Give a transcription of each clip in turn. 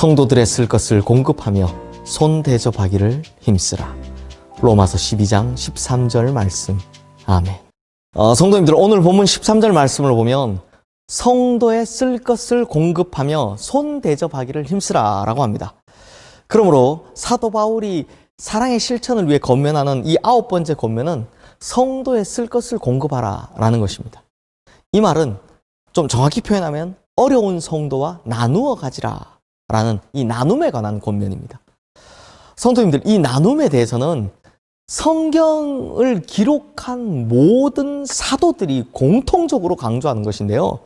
성도들의 쓸 것을 공급하며 손 대접하기를 힘쓰라. 로마서 12장 13절 말씀. 아멘. 성도님들, 오늘 본문 13절 말씀을 보면 성도의 쓸 것을 공급하며 손 대접하기를 힘쓰라 라고 합니다. 그러므로 사도 바울이 사랑의 실천을 위해 권면하는 이 9번째 권면은 성도의 쓸 것을 공급하라 라는 것입니다. 이 말은 좀 정확히 표현하면 어려운 성도와 나누어 가지라 라는 이 나눔에 관한 권면입니다. 성도님들, 이 나눔에 대해서는 성경을 기록한 모든 사도들이 공통적으로 강조하는 것인데요.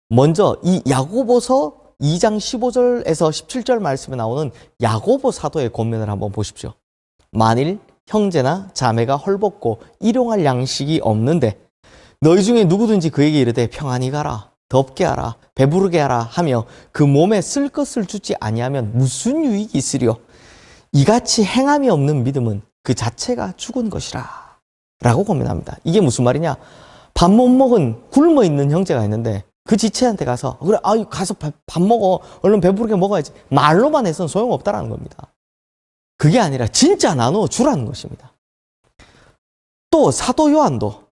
먼저 이 야고보서 2장 15절에서 17절 말씀에 나오는 야고보 사도의 권면을 한번 보십시오. 만일 형제나 자매가 헐벗고 일용할 양식이 없는데 너희 중에 누구든지 그에게 이르되 평안히 가라, 덥게 하라, 배부르게 하라 하며 그 몸에 쓸 것을 주지 아니하면 무슨 유익이 있으리요? 이같이 행함이 없는 믿음은 그 자체가 죽은 것이라 라고 권면합니다. 이게 무슨 말이냐? 밥 못 먹은 굶어 있는 형제가 있는데 그 지체한테 가서 그래, 가서 밥 먹어, 얼른 배부르게 먹어야지, 말로만 해서는 소용없다라는 겁니다. 그게 아니라 진짜 나누어 주라는 것입니다. 또 사도 요한도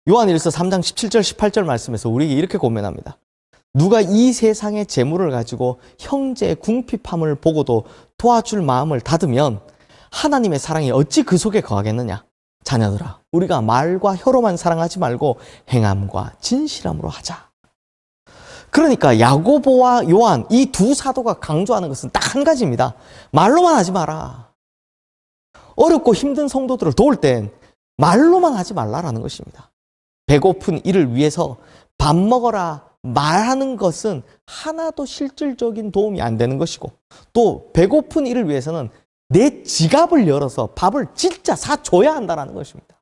요한일서 3장 17절 18절 말씀에서 우리에게 이렇게 권면합니다. 누가 이 세상의 재물을 가지고 형제의 궁핍함을 보고도 도와줄 마음을 닫으면 하나님의 사랑이 어찌 그 속에 거하겠느냐? 자녀들아, 우리가 말과 혀로만 사랑하지 말고 행함과 진실함으로 하자. 그러니까 야고보와 요한, 이 두 사도가 강조하는 것은 딱 한 가지입니다. 말로만 하지 마라. 어렵고 힘든 성도들을 도울 땐 말로만 하지 말라라는 것입니다. 배고픈 이를 위해서 밥 먹어라 말하는 것은 하나도 실질적인 도움이 안 되는 것이고, 또 배고픈 이를 위해서는 내 지갑을 열어서 밥을 진짜 사줘야 한다는 것입니다.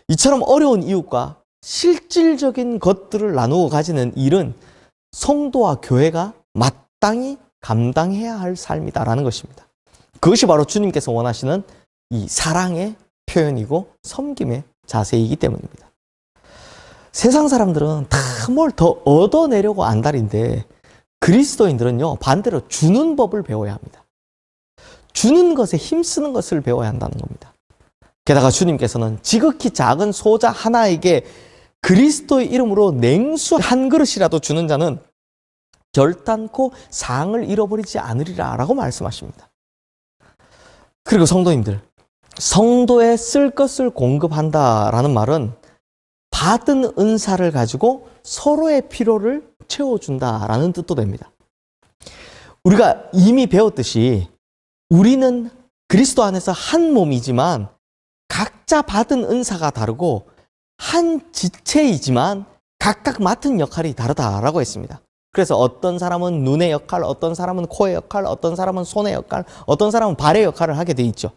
이처럼 어려운 이웃과 실질적인 것들을 나누어 가지는 일은 성도와 교회가 마땅히 감당해야 할 삶이다라는 것입니다. 그것이 바로 주님께서 원하시는 이 사랑의 표현이고 섬김의 자세이기 때문입니다. 세상 사람들은 다 뭘 더 얻어내려고 안달인데 그리스도인들은요, 반대로 주는 법을 배워야 합니다. 주는 것에 힘쓰는 것을 배워야 한다는 겁니다. 게다가 주님께서는 지극히 작은 소자 하나에게 그리스도의 이름으로 냉수 한 그릇이라도 주는 자는 결단코 상을 잃어버리지 않으리라 라고 말씀하십니다. 그리고 성도님들, 성도의 쓸 것을 공급한다라는 말은 받은 은사를 가지고 서로의 필요를 채워준다라는 뜻도 됩니다. 우리가 이미 배웠듯이 우리는 그리스도 안에서 한 몸이지만 각자 받은 은사가 다르고 한 지체이지만 각각 맡은 역할이 다르다라고 했습니다. 그래서 어떤 사람은 눈의 역할, 어떤 사람은 코의 역할, 어떤 사람은 손의 역할, 어떤 사람은 발의 역할을 하게 돼 있죠.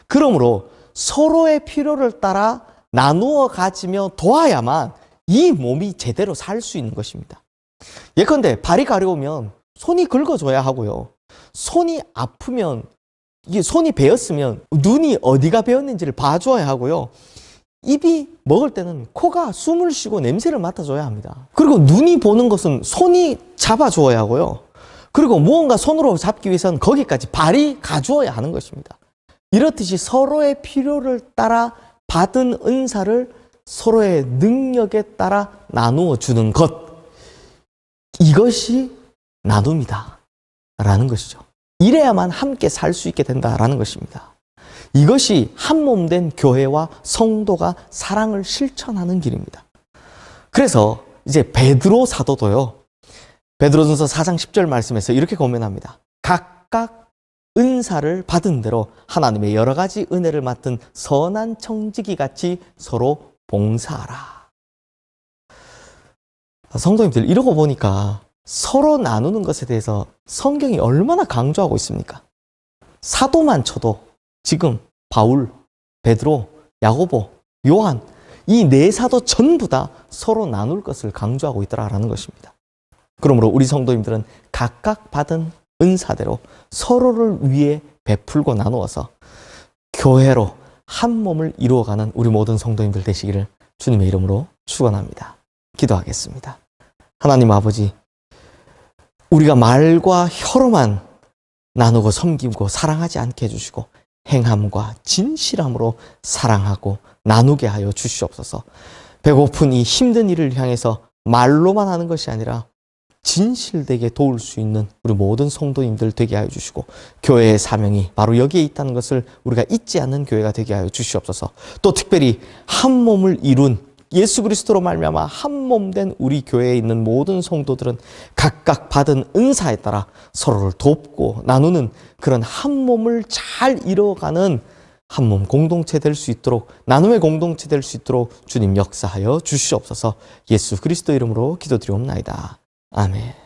그러므로 서로의 필요를 따라 나누어 가지며 도와야만 이 몸이 제대로 살 수 있는 것입니다. 예컨대 발이 가려우면 손이 긁어줘야 하고요. 손이 아프면, 이게 손이 베었으면 눈이 어디가 베었는지를 봐줘야 하고요. 입이 먹을 때는 코가 숨을 쉬고 냄새를 맡아줘야 합니다. 그리고 눈이 보는 것은 손이 잡아주어야 하고요. 그리고 무언가 손으로 잡기 위해서는 거기까지 발이 가주어야 하는 것입니다. 이렇듯이 서로의 필요를 따라 받은 은사를 서로의 능력에 따라 나누어 주는 것, 이것이 나눔이다 라는 것이죠. 이래야만 함께 살 수 있게 된다라는 것입니다. 이것이 한 몸 된 교회와 성도가 사랑을 실천하는 길입니다. 그래서 이제 베드로 사도도요, 베드로전서 4장 10절 말씀에서 이렇게 권면합니다. 각각 은사를 받은 대로 하나님의 여러 가지 은혜를 맡은 선한 청지기 같이 서로 봉사하라. 성도님들, 이러고 보니까 서로 나누는 것에 대해서 성경이 얼마나 강조하고 있습니까? 사도만 쳐도 지금 바울, 베드로, 야고보, 요한, 이 네 사도 전부 다 서로 나눌 것을 강조하고 있더라라는 것입니다. 그러므로 우리 성도님들은 각각 받은 은사대로 서로를 위해 베풀고 나누어서 교회로 한 몸을 이루어가는 우리 모든 성도님들 되시기를 주님의 이름으로 축원합니다. 기도하겠습니다. 하나님 아버지, 우리가 말과 혀로만 나누고 섬기고 사랑하지 않게 해주시고 행함과 진실함으로 사랑하고 나누게 하여 주시옵소서. 배고픈 이 힘든 일을 향해서 말로만 하는 것이 아니라 진실되게 도울 수 있는 우리 모든 성도님들 되게 하여 주시고, 교회의 사명이 바로 여기에 있다는 것을 우리가 잊지 않는 교회가 되게 하여 주시옵소서. 또 특별히 한 몸을 이룬 예수 그리스도로 말미암아 한 몸 된 우리 교회에 있는 모든 성도들은 각각 받은 은사에 따라 서로를 돕고 나누는 그런 한 몸을 잘 이뤄가는 한 몸 공동체 될 수 있도록, 나눔의 공동체 될 수 있도록 주님 역사하여 주시옵소서. 예수 그리스도 이름으로 기도드리옵나이다. 아멘.